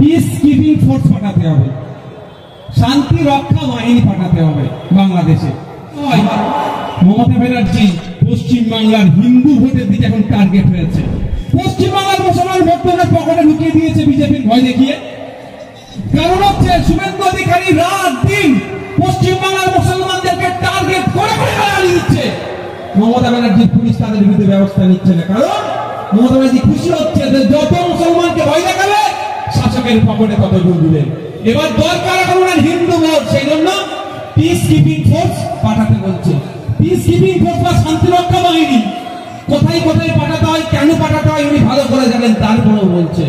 Peace keeping force পাঠাতে হবে, শান্তি রক্ষা বাহিনী পাঠাতে হবে বাংলাদেশে। মমতা ব্যানার্জি পশ্চিম বাংলার হিন্দু ভোটের দিকে এখন টার্গেট হয়েছে। পশ্চিম বাংলার মুসলমান ভোটদের পকেটে ঢুকিয়ে দিয়েছে বিজেপির ভয় দেখিয়ে। কারণ হচ্ছে শুভেন্দু অধিকারী রাত দিন পশ্চিম বাংলার মুসলমানদেরকে টার্গেট করে করে গালি দিচ্ছে। মমতা ব্যানার্জির পুলিশ তাদের বিরুদ্ধে ব্যবস্থা নিচ্ছে না, কারণ মমতা ব্যানার্জি খুশি হচ্ছে যে যত মুসলমানকে ভয় দেখাবে শাসকের পকেটে তত ঢুকবে। এবার দরকার এখন হিন্দু ভোট, সেই জন্য পিস কিপিং ফোর্স পাঠাতে বলছে। পিস কিপিং ফোর্স বা শান্তিরক্ষা বাহিনী কোথায় কোথায় পাঠাতে হয়, কেন পাঠাতে হয় উনি ভালো করে জানেন, তারপরেও বলছে।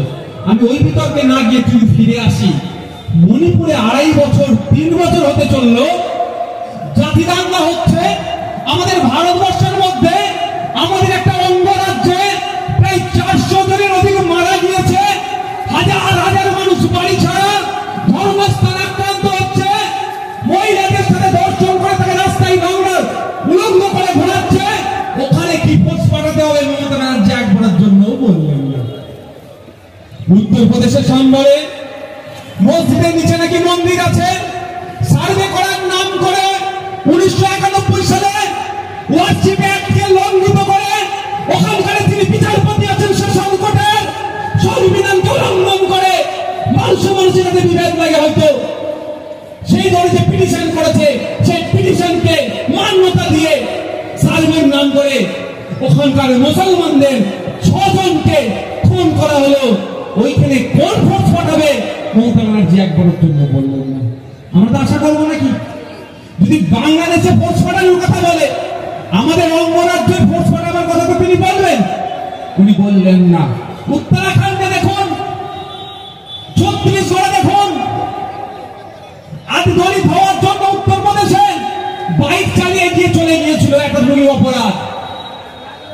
আমি ওই বিতর্কে না গিয়ে চুরি ফিরে আসি। মণিপুরে 2.5 বছর 3 বছর হতে চললো জাতি দাঙ্গা হচ্ছে। আমাদের ভারতবর্ষের মধ্যে আমাদের একটা অঙ্গরাজ্যে প্রায় 400 জনের অধিক মারা গিয়েছে। হাজার হাজার মানুষ বাড়ি ছাড়া, ধর্মস্থান আক্রান্ত হচ্ছে। মহিলাদের সাথে ধর্ষণ করে তাকে রাস্তায় নোংরা উলঙ্গ করে ঘোরাচ্ছে। ওখানে কি ফোর্স পাঠাতে হবে মমতা ব্যানার্জি একবারের জন্য বললেন না। উত্তরপ্রদেশের সাম্বরে মসজিদের নিচে নাকি মন্দির আছে, সার্ভে করার নাম করে 1991 সালে ওয়ার্শিপ অ্যাক্টকে লঙ্ঘিত করে ওখানকার যিনি বিচারপতি আছেন শোষণ কোর্টের সংবিধানকে উল্লঙ্ঘন করে মানুষ মানুষের সাথে বিভেদ লাগে হয়তো, সেই ধরে যে পিটিশন করেছে সেই পিটিশনকে মান্যতা দিয়ে সার্ভের নাম করে ওখানকার মুসলমানদের 6 জনকে খুন করা হলো। ওইখানে কোন ফোর্স পাঠাবে মমতা ব্যানার্জি একবারের জন্য বললেন না। আমরা তো আশা করবো নাকি যদি বাংলাদেশে ফোর্স পাঠানোর কথা বলে, আমাদের অঙ্গরাজ্যের ফোর্স পাঠাবার কথা তো তিনি বলবেন, উনি বললেন না। উত্তরাখণ্ডে দেখুন, ছত্তিশগড়ে দেখুন, আজ দলিত হওয়ার জন্য উত্তরপ্রদেশে বাইক চালিয়ে গিয়ে চলে গিয়েছিল একটা জঙ্গি অপরাধ,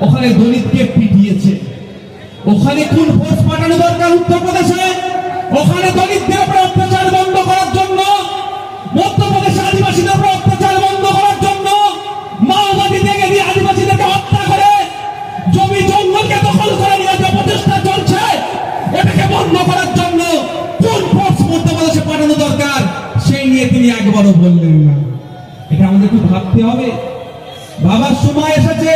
ওখানে দলিতকে পিটিয়েছে। ওখানে কোন ফোর্স পাঠানো দরকার উত্তরপ্রদেশে? ওখানে দলিতদের উপরে অত্যাচার বন্ধ করার জন্য, মধ্যপ্রদেশে আদিবাসীদের উপরে অত্যাচার বন্ধ করার জন্য, মাওবাদী থেকে দিয়ে আদিবাসীদেরকে হত্যা করে জমি জঙ্গলকে দখল করে নিয়ে যে প্রচেষ্টা চলছে, এটাকে বন্ধ করার জন্য কোন ফোর্স মধ্যপ্রদেশে পাঠানো দরকার সেই নিয়ে তিনি একবারও বললেন না। এটা আমাদের একটু ভাবতে হবে, ভাবার সময় এসেছে।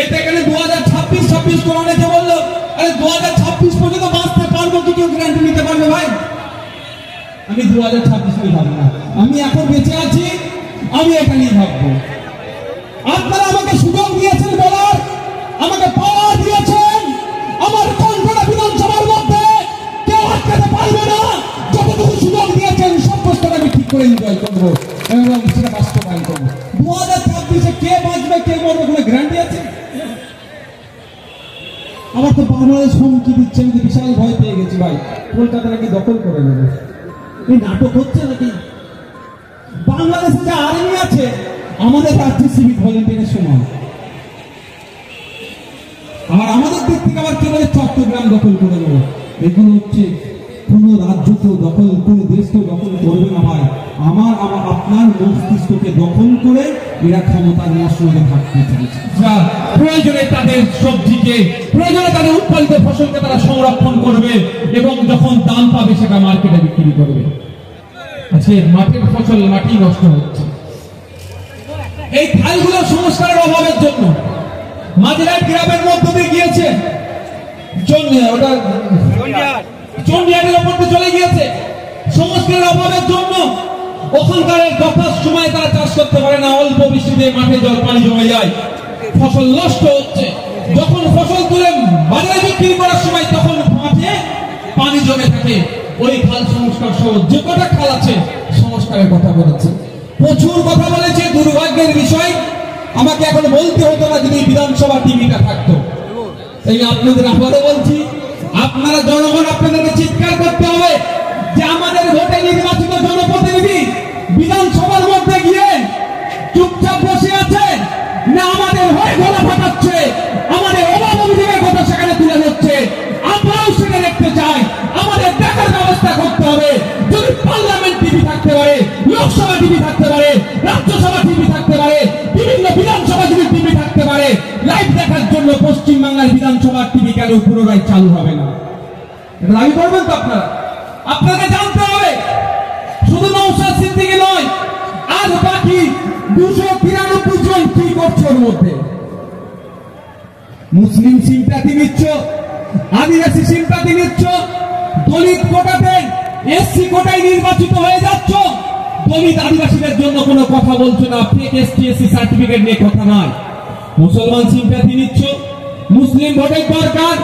এটা এখানে 2026 করে অনেকে বললো, আরে 2026 পর্যন্ত বাঁচতে পারবো কি কেউ গ্যারান্টি নিতে পারবে ভাই? আমি 2026 ভাববো না, আমি এখন বেঁচে আছি, আমি এটা নিয়ে ভাববো। আপনারা আমাকে সুযোগ দিয়েছেন বলার, আমাকে পাওয়ার দিয়েছেন, আমার কণ্ঠটা বিধানসভার মধ্যে কেউ আটকাতে পারবে না। যতটুকু সুযোগ দিয়েছেন সব প্রশ্নটা আমি ঠিক করে এনজয় করবো এবং সেটা বাস্তবায়ন করবো। 2026-এ কে বাঁচবে কে মরবে কোনো গ্যারান্টি আছে? আমার তো বাংলাদেশ হুমকি দিচ্ছে, আমি বিশাল ভয় পেয়ে গেছি ভাই, কলকাতা নাকি দখল করে নেবে। এই নাটক হচ্ছে নাকি? বাংলাদেশে যে আর্মি আছে আমাদের রাজ্যে সিভিক ভলেন্টিয়ারের সমান, আর আমাদের দিক থেকে আবার কে বলে চট্টগ্রাম দখল করে নেবো। এগুলো হচ্ছে কোন রাজ্যকেও দখল করে দেশকেও দখল করবে না ভাই। আমার আপনার মস্তিষ্ককে দখল করে এরা ক্ষমতা নেওয়ার সঙ্গে থাকতে চাইছে। প্রয়োজনে তাদের সবজিকে, প্রয়োজনে তাদের উৎপাদিত ফসলকে তারা সংরক্ষণ করবে এবং যখন দাম পাবে সেটা মার্কেটে বিক্রি করবে। আজকে মাঠের ফসল মাটি নষ্ট হচ্ছে এই খালগুলো সংস্কারের অভাবের জন্য। মাঝরাত গ্রামের মধ্য দিয়ে গিয়েছে, ওটা চন্ডিয়ারের ওপর চলে গিয়েছে, সংস্কারের অভাবের জন্য ওখানকার যথার সময় তারা চাষ করতে পারে না। অল্প বৃষ্টিতে মাঠে জল পানি জমে যায়, ফসল নষ্ট হচ্ছে। যখন ফসল তুলে বাজারে বিক্রি করার সময় তখন মাঠে পানি জমে থাকে। ওই খাল সংস্কার সহ যে কটা খাল আছে সংস্কারের কথা বলেছে, প্রচুর কথা বলেছে। দুর্ভাগ্যের বিষয়, আমাকে এখন বলতে হতো না যদি বিধানসভা টিভিটা থাকতো। এই আপনাদের আবারও বলছি, আপনারা জনগণ আপনাদেরকে চিৎকার করতে হবে যে আমাদের ভোটে নির্বাচিত জনপ্রতিনিধি বিধানসভার মধ্যে গিয়ে চুপচাপ বসে আছে না আমাদের হয়ে গলা ফাটাচ্ছে, আমাদের অভাব অভিযোগের কথা সেখানে তুলে ধরছে। আমরাও সেটা দেখতে চাই, আমাদের দেখার ব্যবস্থা করতে হবে। যদি পার্লামেন্ট টিভি থাকতে পারে, লোকসভা টিভি থাকতে পারে, রাজ্যসভা টিভি থাকতে পারে, বিভিন্ন বিধানসভা যদি টিভি থাকতে পারে, লাইভ দেখার জন্য পশ্চিমবাংলার বিধানসভা টিভি কেন পুনরায় চালু হবে না? এটা দাবি করবেন তো আপনারা? আপনাকে জানতে হবে শুধু নওশাদ সিদ্দিকী নয়, আর বাকি 293 জন কি করছে ওর মধ্যে? মুসলিম সিম্পাথি নিচ্ছ, আদিবাসী সিম্পাথি নিচ্ছ, দলিত কোটাতে এসসি কোটায় নির্বাচিত হয়ে যাচ্ছ, দলিত আদিবাসীদের জন্য কোনো কথা বলছো না, ফেক এসটি এসসি সার্টিফিকেট নিয়ে কথা নয়। মুসলমান সিম্পাথি নিচ্ছ, মুসলিম ভোটের দরকার,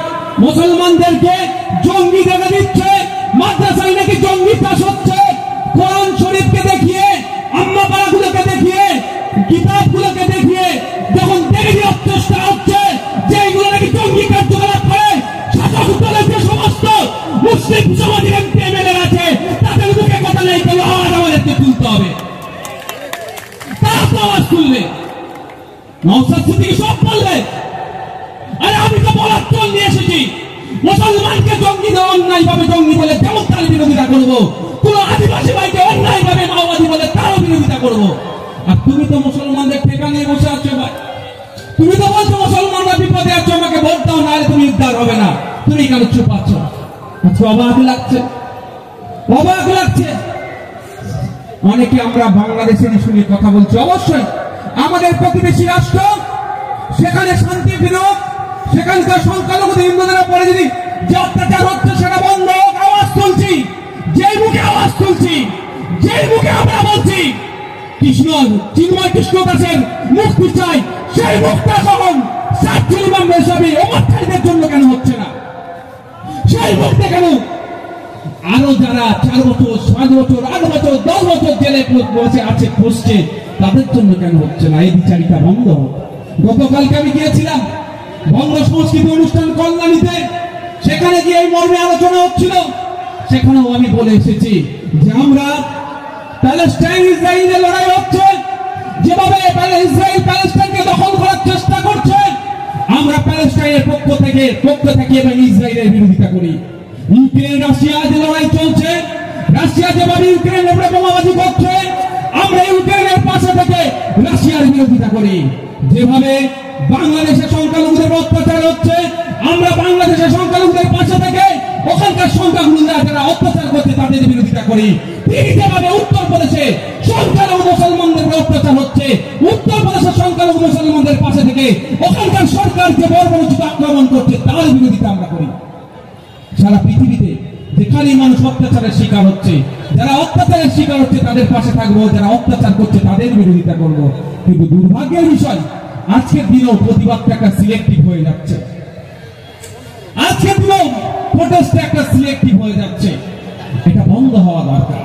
মুসলমানদেরকে জঙ্গি দেখা দিচ্ছে, মাদ্রাসায় নাকি জঙ্গি চাষ হচ্ছে, কোরআন শরীফকে দেখিয়ে, আম্মা পাড়াগুলোকে দেখিয়ে, কিতাবগুলোকে দেখিয়ে যখন দেখে দেওয়ার চেষ্টা হচ্ছে যে এইগুলো নাকি জঙ্গি কার্যকলাপ করে, শাসক দলের যে সমস্ত মুসলিম সমাজের এমপি এমএলএ আছে তাদের মুখে কথা নেই, কেন আওয়াজ আমাদেরকে তুলতে হবে। তারা তো আওয়াজ তুলবে, নওশাদ সিদ্দিকী সব বলবে। আরে আমি তো বলার জন্য নিয়ে এসেছি, মুসলমানকে জঙ্গি অন্যায় ভাবে জঙ্গি বলে যেমন তার বিরোধিতা করবো, কোন আদিবাসী ভাইকে অন্যায় ভাবে মাওবাদী বলে তারও বিরোধিতা করবো। আর তুমি তো মুসলমানদের ঠেকা নিয়ে বসে আছো ভাই, তুমি তো বলছো মুসলমানরা বিপদে আছো, আমাকে ভোট দাও, নাহলে তুমি উদ্ধার হবে না। তুমি কেন চুপ আছো? আজকে অবাক লাগছে, অবাক লাগছে। অনেকে আমরা বাংলাদেশের ইস্যু নিয়ে কথা বলছি, অবশ্যই আমাদের প্রতিবেশী রাষ্ট্র, সেখানে শান্তি ফিরুক, সেখানকার সংখ্যালঘু হিন্দুদের উপরে যদি যে অত্যাচার হচ্ছে সেটা বন্ধ হোক, আওয়াজ তুলছি, যেই মুখে আওয়াজ তুলছি, যেই মুখে আমরা বলছি কৃষ্ণ চিন্ময় কৃষ্ণ দাসের মুক্তি চাই, সেই মুক্তা যখন সাতজন ইমাম বেশাবি অমাত্রাইদের জন্য কেন হচ্ছে না? সেই মুক্তি কেন আরো যারা 4 বছর 5 বছর 8 বছর 10 বছর জেলে বসে আছে বসছে তাদের জন্য কেন হচ্ছে না? এই বিচারিতা বন্ধ হোক। গতকালকে আমি গিয়েছিলাম বঙ্গ সংস্কৃতি অনুষ্ঠান কল্যাণীতে, সেখানে গিয়ে এই মর্মে আলোচনা হচ্ছিল। সেখানেও আমি বলে এসেছি যে আমরা প্যালেস্টাইন ইসরায়েলের লড়াই হচ্ছে, যেভাবে ইসরায়েল প্যালেস্টাইনকে দখল করার চেষ্টা করছে, আমরা প্যালেস্টাইনের পক্ষ থেকে এবং ইসরায়েলের বিরোধিতা করি। ইউক্রেন রাশিয়া যে লড়াই চলছে, রাশিয়া যেভাবে ইউক্রেনের উপরে বোমাবাজি করছে, আমরা ইউক্রেনের পাশে থেকে রাশিয়ার বিরোধিতা করি। যেভাবে বাংলাদেশের সংখ্যালঘুদের অত্যাচার হচ্ছে, আমরা বাংলাদেশের সংখ্যালঘুদের পাশে থেকে ওখানকার সংখ্যালঘুরা যারা অত্যাচার করছে তাদের বিরোধিতা করি। যেভাবে উত্তরপ্রদেশে সংখ্যালঘু মুসলমানদের অত্যাচার হচ্ছে, উত্তরপ্রদেশের সংখ্যালঘু মুসলমানদের পাশে থেকে ওখানকার সরকার যে বর্বরোচিত আক্রমণ করছে তার বিরোধিতা আমরা করি। সারা পৃথিবীতে যেখানে মানুষ অত্যাচারের শিকার হচ্ছে, যারা অত্যাচারের শিকার হচ্ছে তাদের পাশে থাকবো, যারা অত্যাচার করছে তাদের বিরোধিতা করবো। কিন্তু দুর্ভাগ্যের বিষয়, আজকের দিনেও প্রতিবাদটা একটা সিলেক্টিভ হয়ে যাচ্ছে, আজকের দিনেও প্রোটেস্টটা একটা সিলেক্টিভ হয়ে যাচ্ছে। এটা বন্ধ হওয়া দরকার।